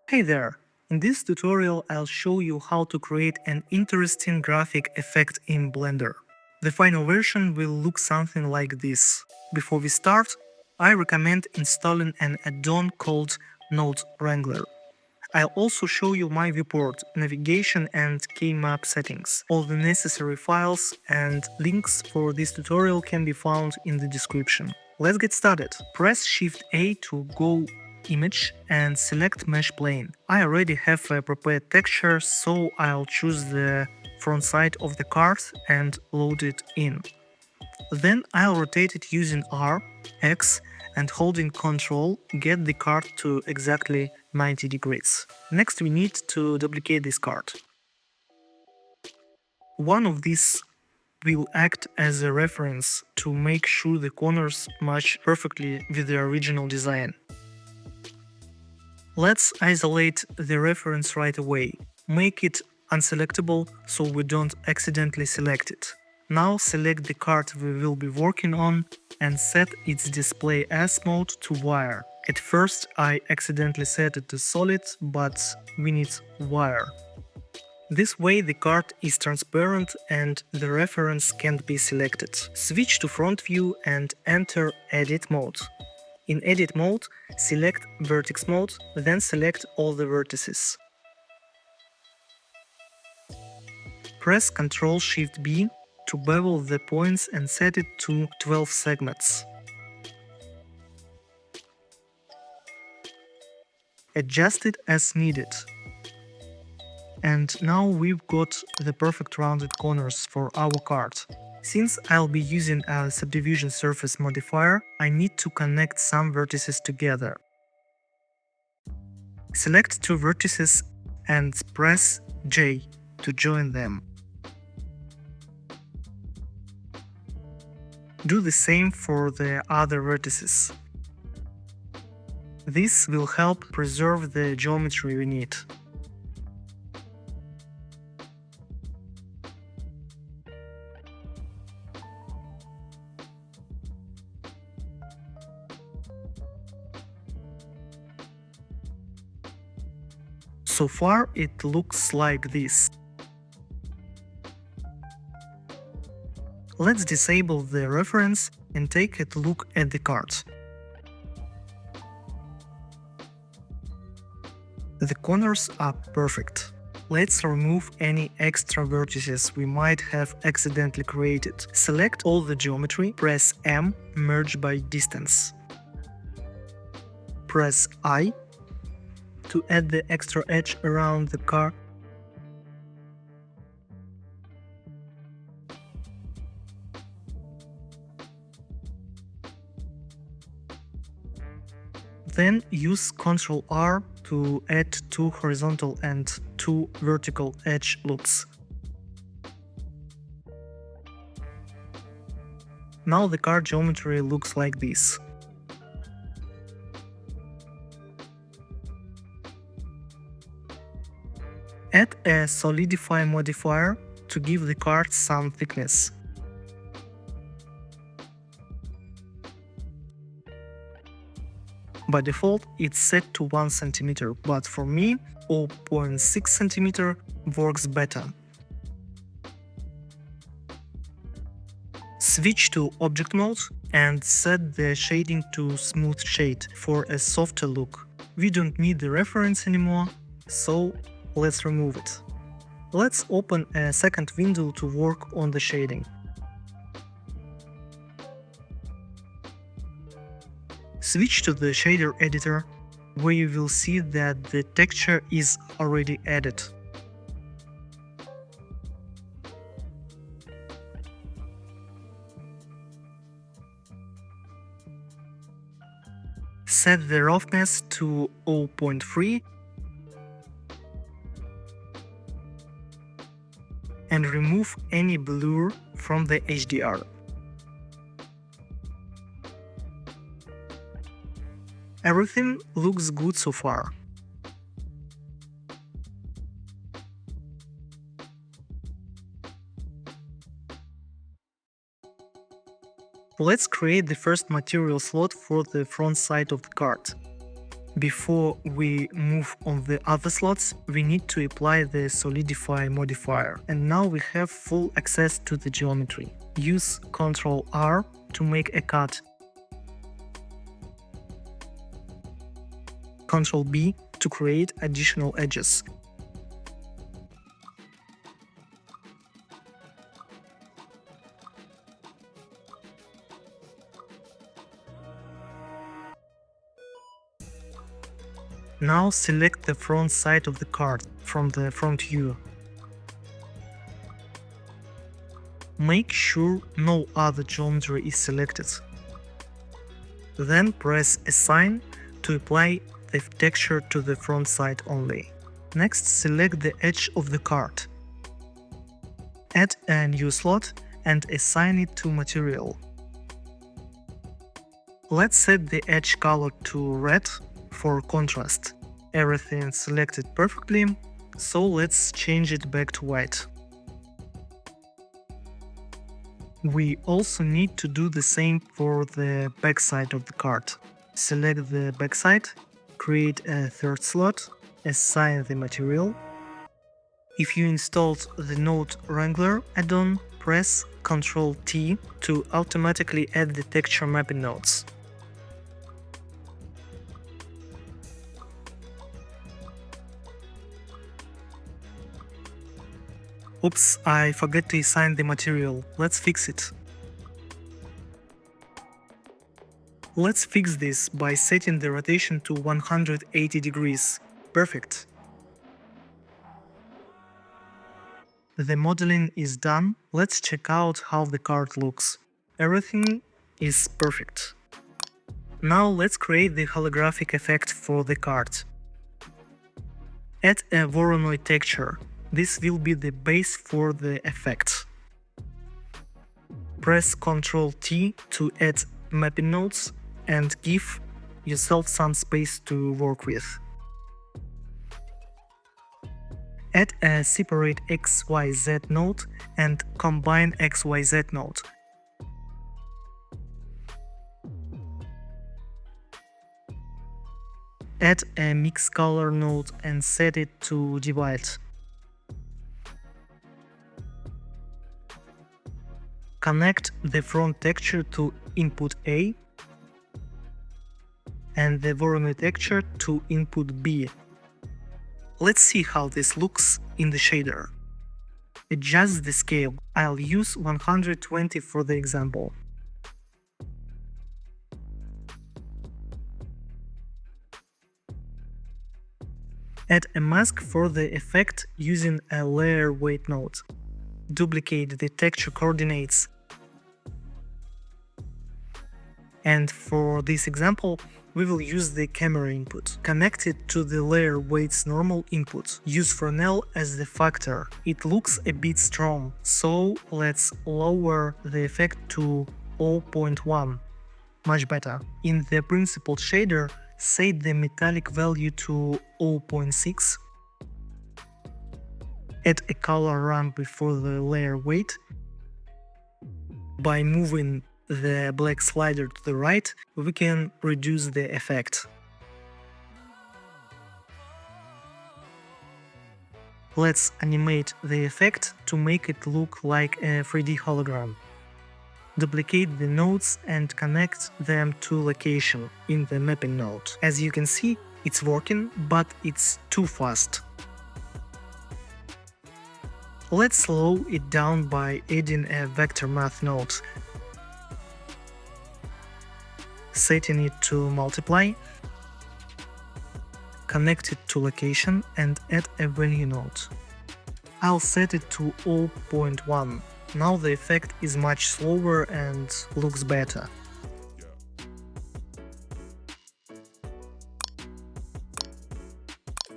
Hey there! In this tutorial I'll show you how to create an interesting graphic effect in Blender. The final version will look something like this. Before we start, I recommend installing an add-on called Node Wrangler. I'll also show you my viewport, navigation and K-map settings. All the necessary files and links for this tutorial can be found in the description. Let's get started. Press Shift-A to go image and select mesh plane. I already have a prepared texture, so I'll choose the front side of the card and load it in. Then I'll rotate it using R, X, and holding Ctrl, get the card to exactly 90 degrees. Next we need to duplicate this card. One of these will act as a reference to make sure the corners match perfectly with the original design. Let's isolate the reference right away. Make it unselectable so we don't accidentally select it. Now select the card we will be working on and set its display as mode to wire. At first I accidentally set it to solid, but we need wire. This way the card is transparent and the reference can't be selected. Switch to front view and enter edit mode. In edit mode, select vertex mode, then select all the vertices. Press Ctrl-Shift-B to bevel the points and set it to 12 segments. Adjust it as needed. And now we've got the perfect rounded corners for our card. Since I'll be using a subdivision surface modifier, I need to connect some vertices together. Select two vertices and press J to join them. Do the same for the other vertices. This will help preserve the geometry we need. So far it looks like this. Let's disable the reference and take a look at the card. The corners are perfect. Let's remove any extra vertices we might have accidentally created. Select all the geometry, press M, merge by distance. Press I to add the extra edge around the card. Then use Ctrl-R to add two horizontal and two vertical edge loops. Now the card geometry looks like this. Add a Solidify Modifier to give the card some thickness. By default, it's set to 1 cm, but for me, 0.6 cm works better. Switch to Object Mode and set the shading to Smooth Shade for a softer look. We don't need the reference anymore, so let's remove it. Let's open a second window to work on the shading. Switch to the shader editor, where you will see that the texture is already added. Set the roughness to 0.3 and remove any blur from the HDR. Everything looks good so far. Let's create the first material slot for the front side of the card. Before we move on the other slots, we need to apply the Solidify Modifier. And now we have full access to the geometry. Use Ctrl R to make a cut. Ctrl B to create additional edges. Now select the front side of the card from the front view. Make sure no other geometry is selected. Then press Assign to apply the texture to the front side only. Next, select the edge of the card. Add a new slot and assign it to Material. Let's set the edge color to red for contrast. Everything selected perfectly, so let's change it back to white. We also need to do the same for the backside of the card. Select the backside, create a third slot, assign the material. If you installed the Node Wrangler add-on, press Ctrl T to automatically add the texture mapping nodes. Oops, I forgot to assign the material. Let's fix it. Let's fix this by setting the rotation to 180 degrees. Perfect. The modeling is done. Let's check out how the card looks. Everything is perfect. Now let's create the holographic effect for the card. Add a Voronoi texture. This will be the base for the effect. Press Ctrl T to add mapping nodes and give yourself some space to work with. Add a separate XYZ node and combine XYZ node. Add a mix color node and set it to divide. Connect the front texture to input A and the Voronoi texture to input B. Let's see how this looks in the shader. Adjust the scale. I'll use 120 for the example. Add a mask for the effect using a layer weight node. Duplicate the texture coordinates. And for this example, we will use the camera input. Connect it to the layer weight's normal input. Use Fresnel as the factor. It looks a bit strong, so let's lower the effect to 0.1. Much better. In the principled shader, set the metallic value to 0.6. Add a color ramp before the layer weight. By moving the black slider to the right, we can reduce the effect. Let's animate the effect to make it look like a 3D hologram. Duplicate the nodes and connect them to location in the mapping node. As you can see, it's working, but it's too fast. Let's slow it down by adding a vector math node. Setting it to multiply, connect it to location and add a value node. I'll set it to 0.1. Now the effect is much slower and looks better.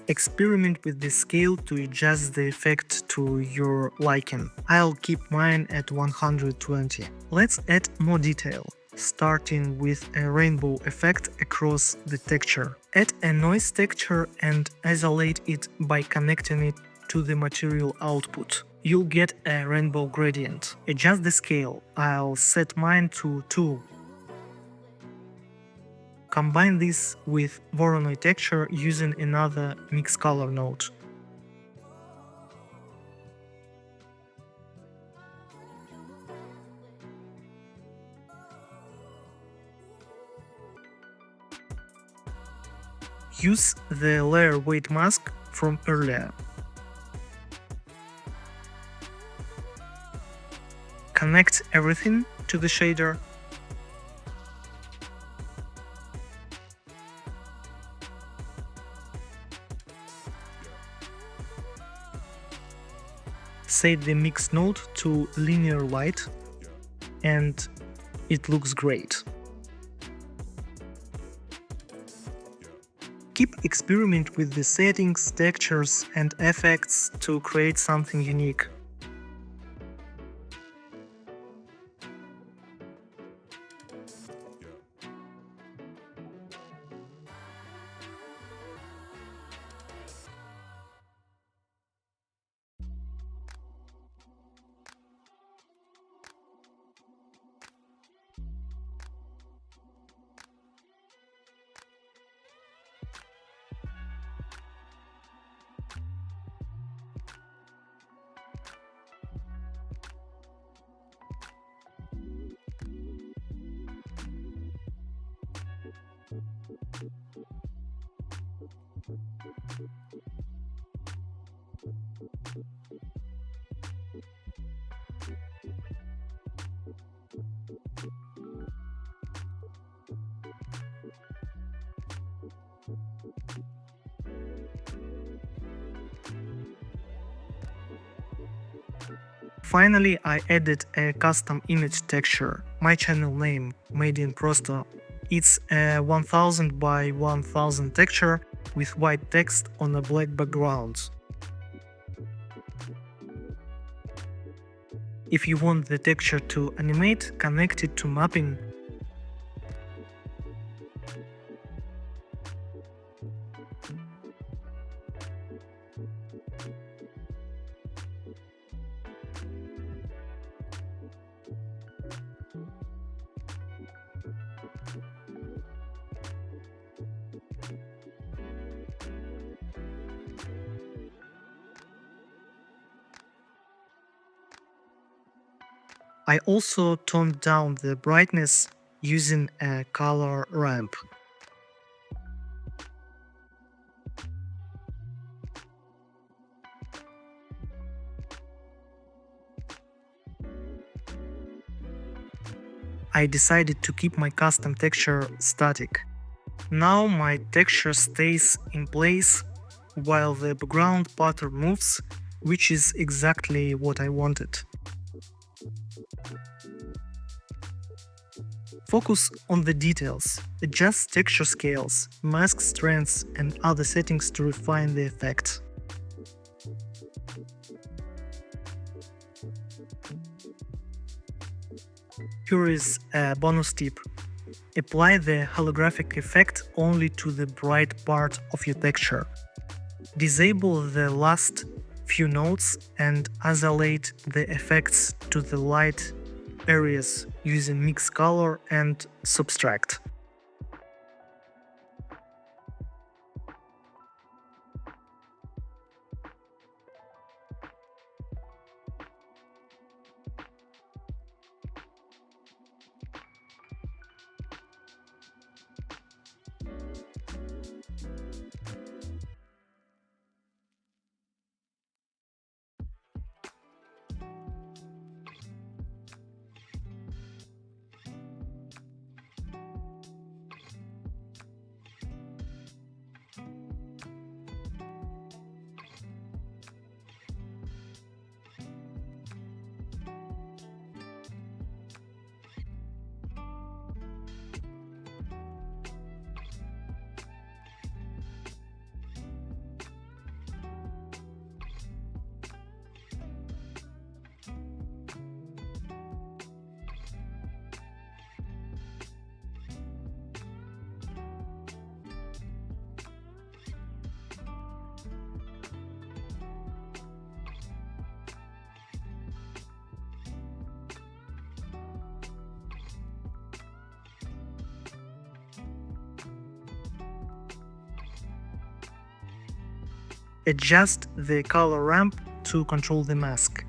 Experiment with the scale to adjust the effect to your liking. I'll keep mine at 120. Let's add more detail, starting with a rainbow effect across the texture. Add a noise texture and isolate it by connecting it to the material output. You'll get a rainbow gradient. Adjust the scale. I'll set mine to 2. Combine this with Voronoi texture using another mix color node. Use the layer weight mask from earlier. Connect everything to the shader. Set the mix node to linear light, and it looks great. Keep experimenting with the settings, textures, and effects to create something unique. Finally, I added a custom image texture, my channel name, made in Prosto. It's a 1000 by 1000 texture with white text on a black background. If you want the texture to animate, connect it to mapping. I also toned down the brightness using a color ramp. I decided to keep my custom texture static. Now my texture stays in place while the background pattern moves, which is exactly what I wanted. Focus on the details, adjust texture scales, mask strengths, and other settings to refine the effect. Here is a bonus tip. Apply the holographic effect only to the bright part of your texture. Disable the last few nodes and isolate the effects to the light areas using mix color and subtract. Adjust the color ramp to control the mask.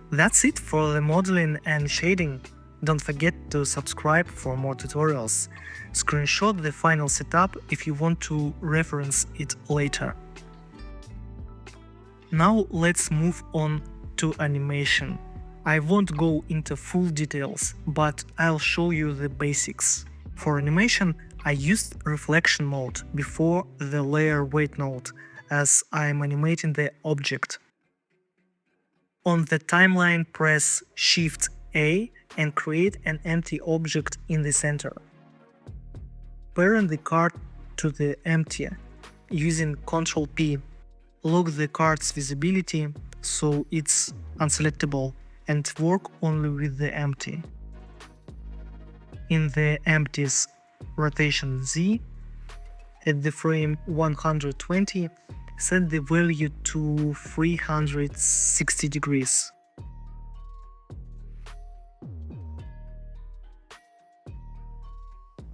That's it for the modeling and shading. Don't forget to subscribe for more tutorials. Screenshot the final setup if you want to reference it later. Now let's move on to animation. I won't go into full details, but I'll show you the basics. For animation, I used reflection mode before the layer weight node, as I'm animating the object. On the timeline, press Shift-A and create an empty object in the center. Parent the card to the empty using Ctrl-P. Lock the card's visibility so it's unselectable and work only with the empty. In the empty's rotation Z, at the frame 120, set the value to 360 degrees.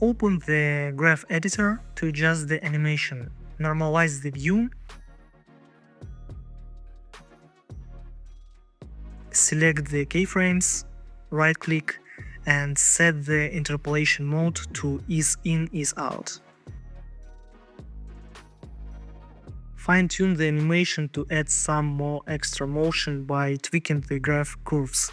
Open the graph editor to adjust the animation. Normalize the view. Select the keyframes, right-click, and set the interpolation mode to ease in, ease out. Fine-tune the animation to add some more extra motion by tweaking the graph curves.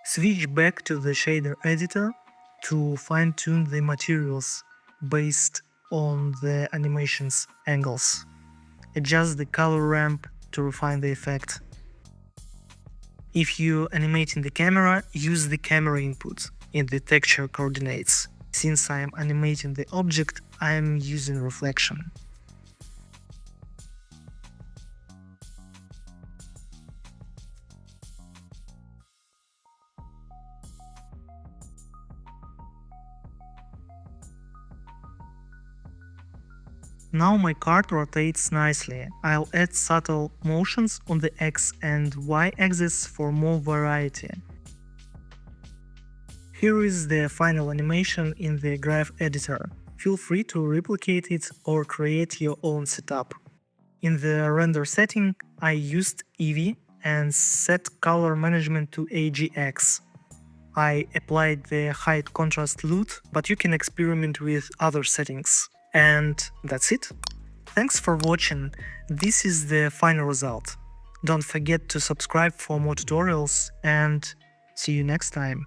Switch back to the shader editor to fine-tune the materials based on the animation's angles. Adjust the color ramp to refine the effect. If you're animating the camera, use the camera input in the texture coordinates. Since I am animating the object, I am using reflection. Now my card rotates nicely. I'll add subtle motions on the X and Y axis for more variety. Here is the final animation in the graph editor. Feel free to replicate it or create your own setup. In the render setting, I used Eevee and set color management to AGX. I applied the height contrast LUT, but you can experiment with other settings. And that's it. Thanks for watching. This is the final result. Don't forget to subscribe for more tutorials and see you next time.